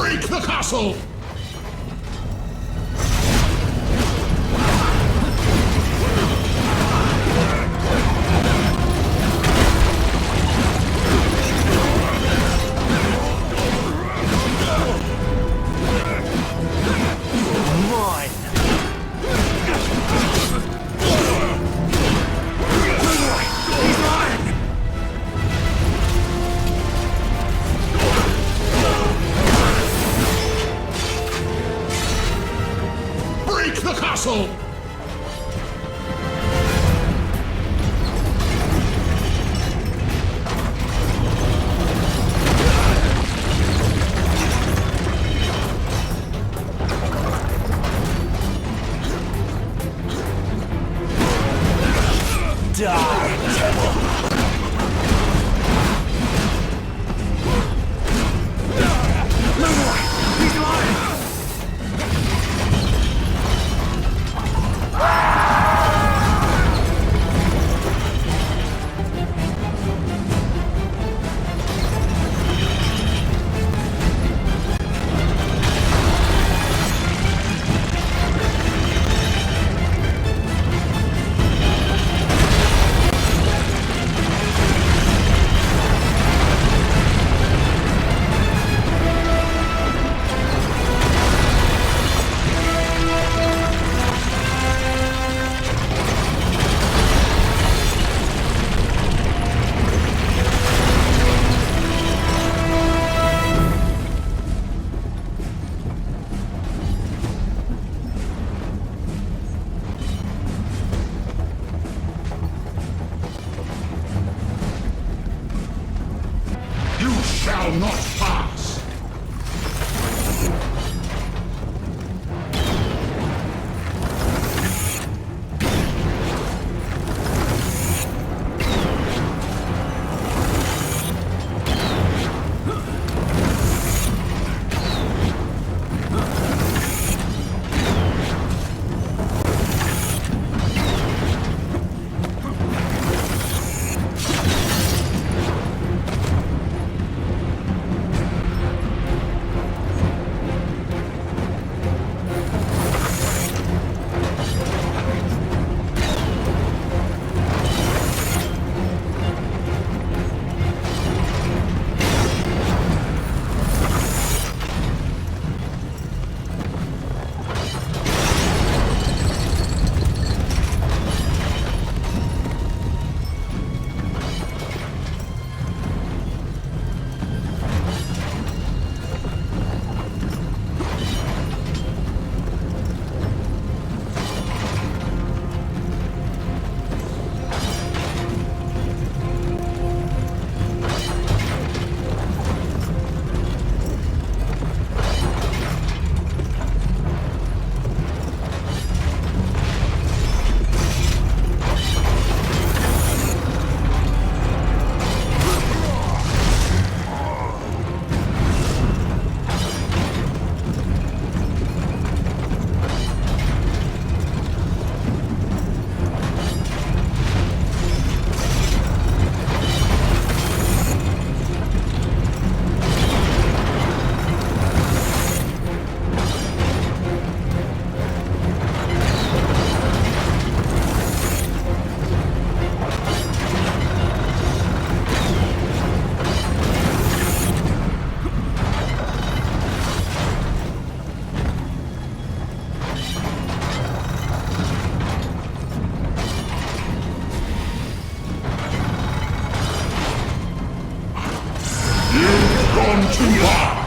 Break the castle! The castle! Shall not pass! Gone too far!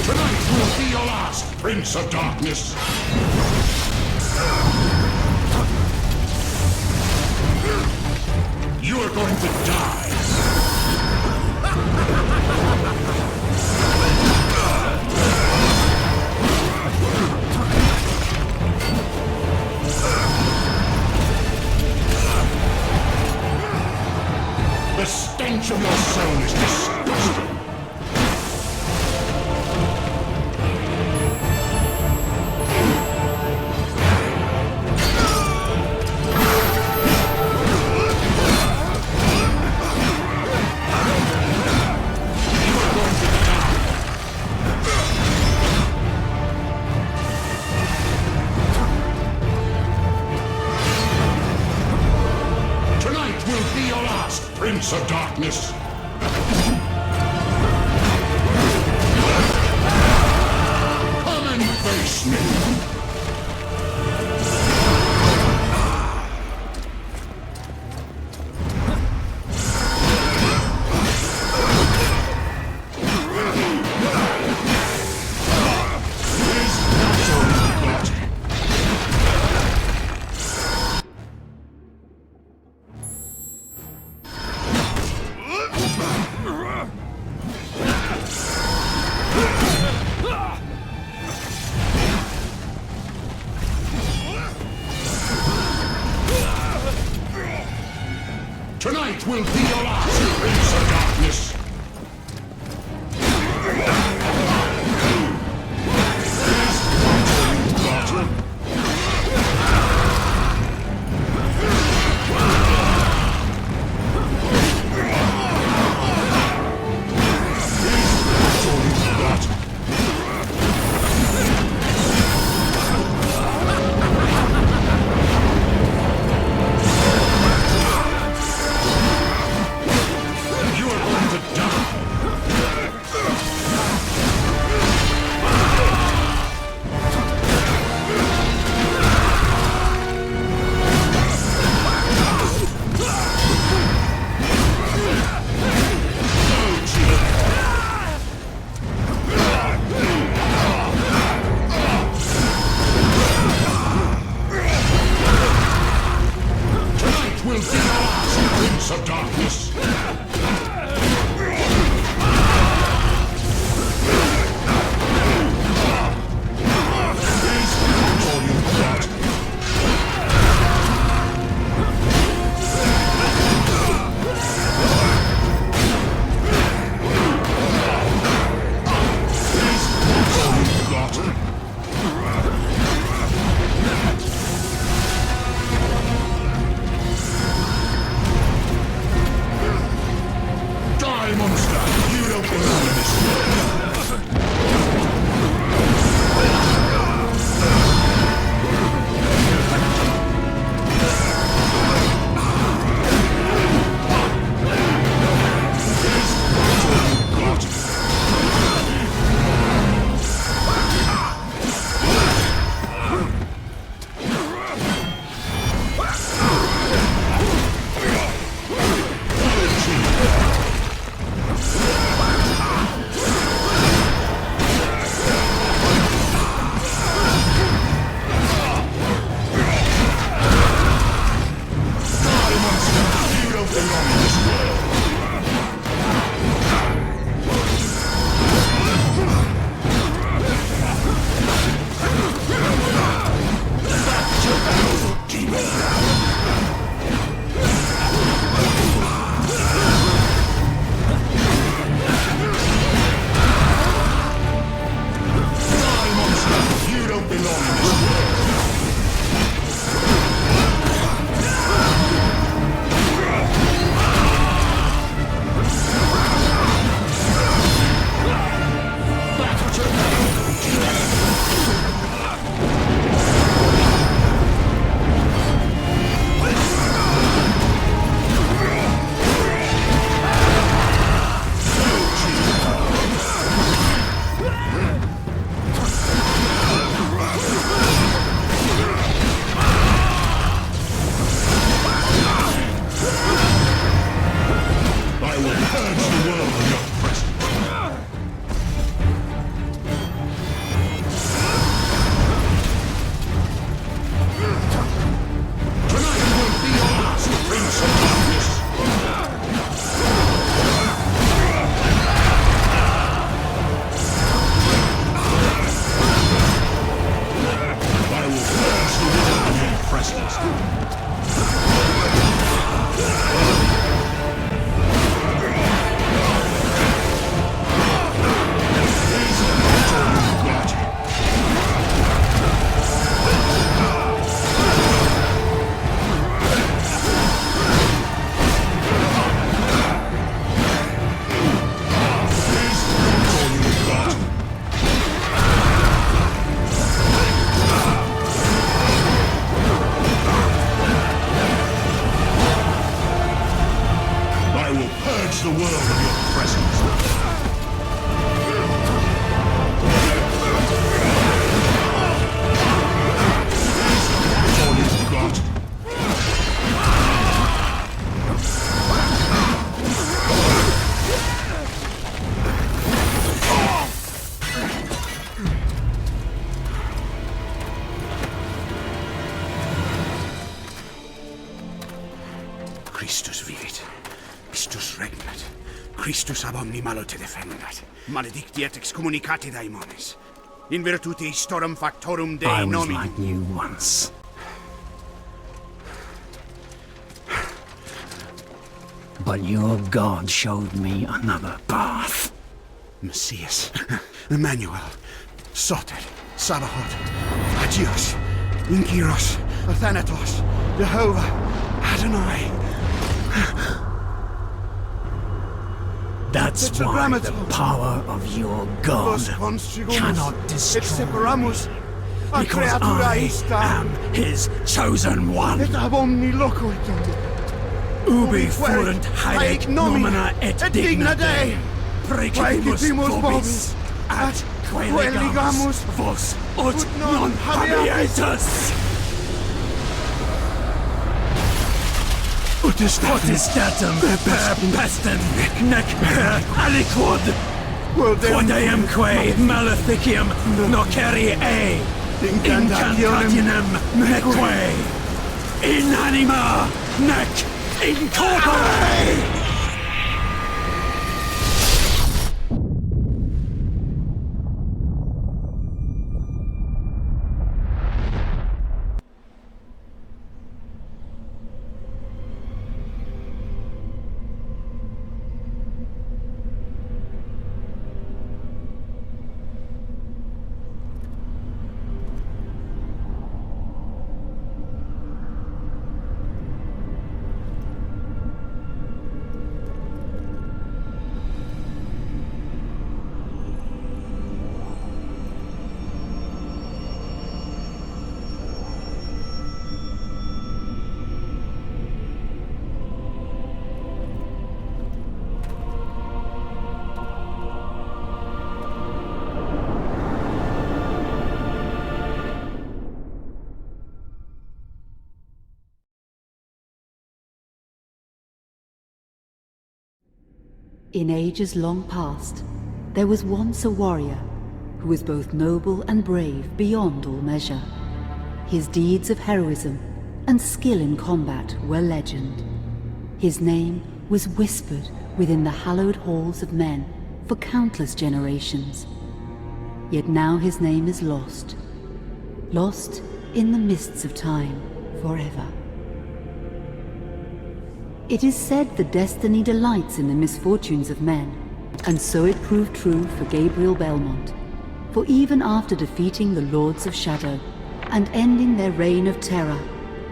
Tonight will be your last, Prince of Darkness. You are going to die. The stench of your soul is disgusting. Will be your last, Prince of Darkness. Come and face me. Christus ab omni malo te defendat, maledicti et excommunicati daemones, in virtute historum factorum Dei I was nominum. like you once. But your God showed me another path. Messias, Emmanuel, Soter, Sabaoth, Agios, Inkyros, Athanatos, Jehovah, Adonai. That's why the power of your God cannot destroy separamus a because creatura I ista am his chosen one. et ab omni loco et Ubi fuerunt haec nomina et digna Dei. Praecipimus vobis ad queligamus vos ut non habietus. Potestatem per pestem nec per aliquod quod eamque maleficium nocere incantationem neque in anima nec in corpore. In ages long past, there was once a warrior who was both noble and brave beyond all measure. His deeds of heroism and skill in combat were legend. His name was whispered within the hallowed halls of men for countless generations. Yet now his name is lost. Lost in the mists of time forever. It is said that destiny delights in the misfortunes of men, and so it proved true for Gabriel Belmont. For even after defeating the Lords of Shadow and ending their reign of terror,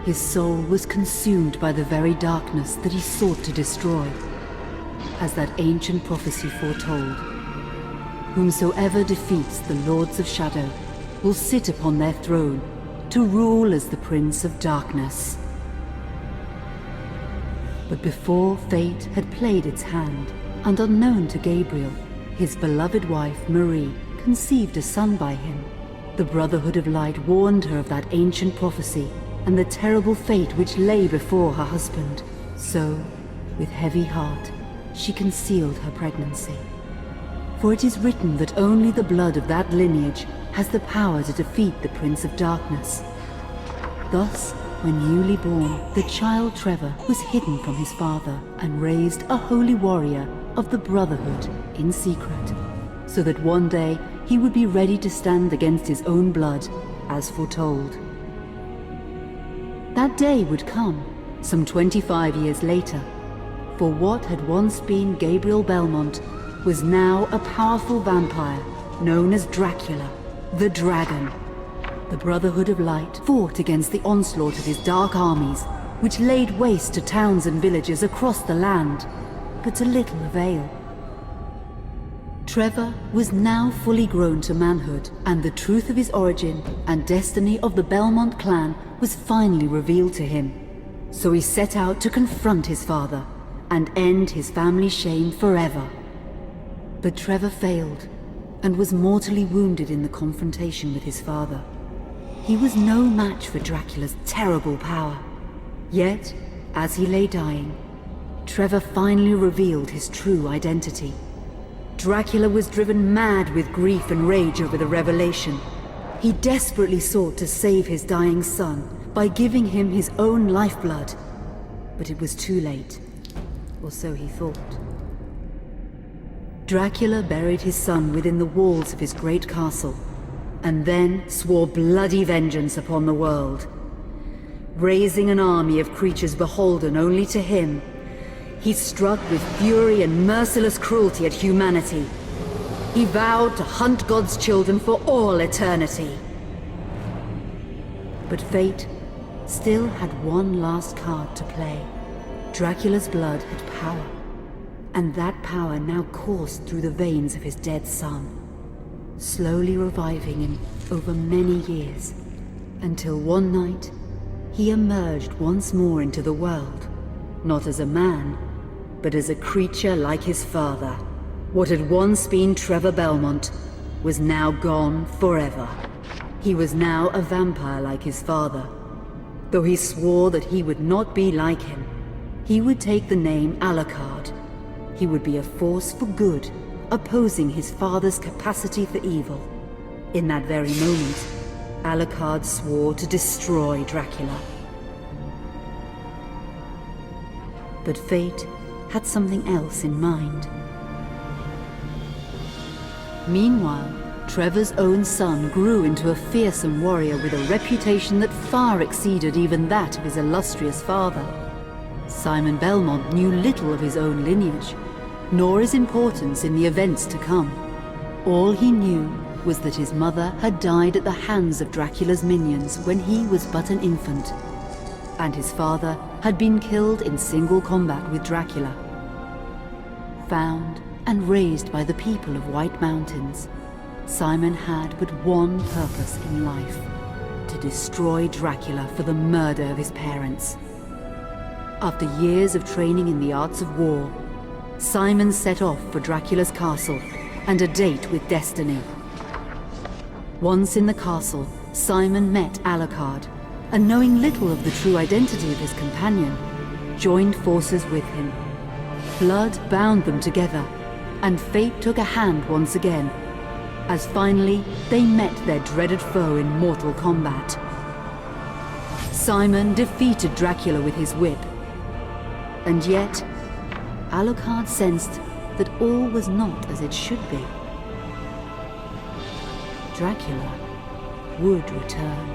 his soul was consumed by the very darkness that he sought to destroy. As that ancient prophecy foretold, whomsoever defeats the Lords of Shadow will sit upon their throne to rule as the Prince of Darkness. But before fate had played its hand, and unknown to Gabriel, his beloved wife Marie conceived a son by him. The Brotherhood of Light warned her of that ancient prophecy and the terrible fate which lay before her husband. So, with heavy heart, she concealed her pregnancy. For it is written that only the blood of that lineage has the power to defeat the Prince of Darkness. Thus, when newly born, the child Trevor was hidden from his father and raised a holy warrior of the Brotherhood in secret, so that one day he would be ready to stand against his own blood, as foretold. That day would come, some 25 years later, for what had once been Gabriel Belmont was now a powerful vampire known as Dracula, the Dragon. The Brotherhood of Light fought against the onslaught of his dark armies, which laid waste to towns and villages across the land, but to little avail. Trevor was now fully grown to manhood, and the truth of his origin and destiny of the Belmont clan was finally revealed to him. So he set out to confront his father and end his family's shame forever. But Trevor failed and was mortally wounded in the confrontation with his father. He was no match for Dracula's terrible power. Yet, as he lay dying, Trevor finally revealed his true identity. Dracula was driven mad with grief and rage over the revelation. He desperately sought to save his dying son by giving him his own lifeblood. But it was too late, or so he thought. Dracula buried his son within the walls of his great castle, and then swore bloody vengeance upon the world. Raising an army of creatures beholden only to him, he struck with fury and merciless cruelty at humanity. He vowed to hunt God's children for all eternity. But fate still had one last card to play. Dracula's blood had power, and that power now coursed through the veins of his dead son, slowly reviving him over many years, until one night he emerged once more into the world, not as a man, but as a creature like his father. What had once been Trevor Belmont was now gone forever. He was now a vampire like his father. Though he swore that he would not be like him, he would take the name Alucard. He would be a force for good, opposing his father's capacity for evil. In that very moment, Alucard swore to destroy Dracula. But fate had something else in mind. Meanwhile, Trevor's own son grew into a fearsome warrior with a reputation that far exceeded even that of his illustrious father. Simon Belmont knew little of his own lineage, nor his importance in the events to come. All he knew was that his mother had died at the hands of Dracula's minions when he was but an infant, and his father had been killed in single combat with Dracula. Found and raised by the people of White Mountains, Simon had but one purpose in life: to destroy Dracula for the murder of his parents. After years of training in the arts of war, Simon set off for Dracula's castle and a date with destiny. Once in the castle, Simon met Alucard, and knowing little of the true identity of his companion, joined forces with him. Blood bound them together, and fate took a hand once again, as finally they met their dreaded foe in mortal combat. Simon defeated Dracula with his whip, and yet Alucard sensed that all was not as it should be. Dracula would return.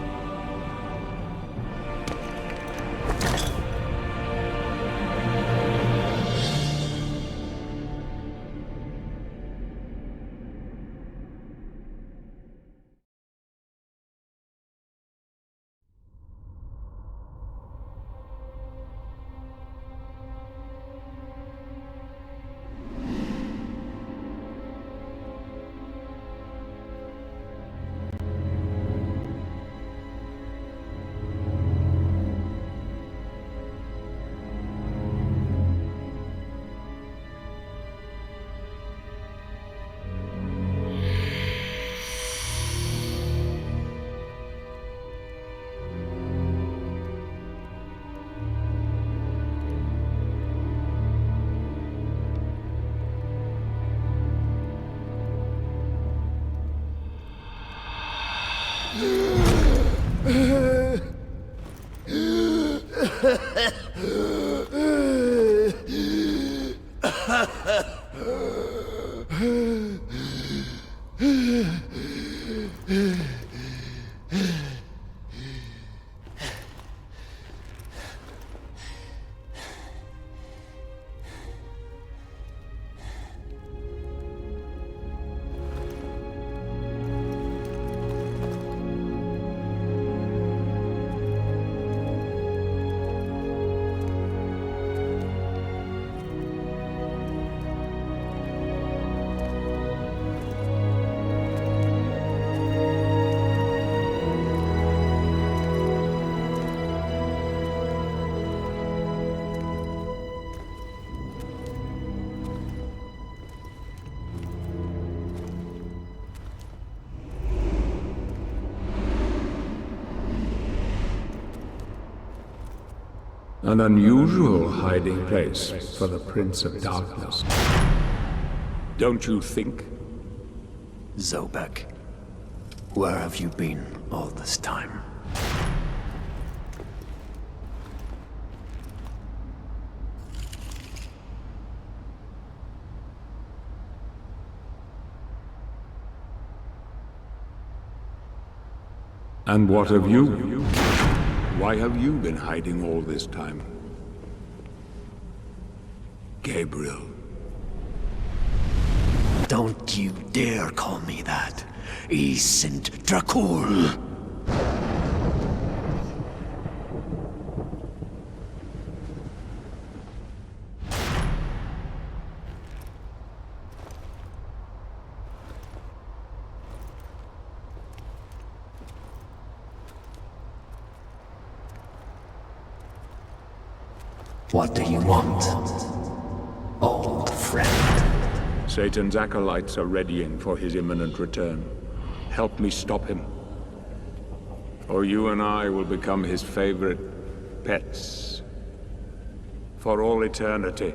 An unusual hiding place for the Prince of Darkness. Don't you think? Zobek, where have you been all this time? And what of you? Why have you been hiding all this time? Gabriel. Don't you dare call me that. Saint Dracul. What do you want, old friend? Satan's acolytes are readying for his imminent return. Help me stop him. Or you and I will become his favorite pets. For all eternity.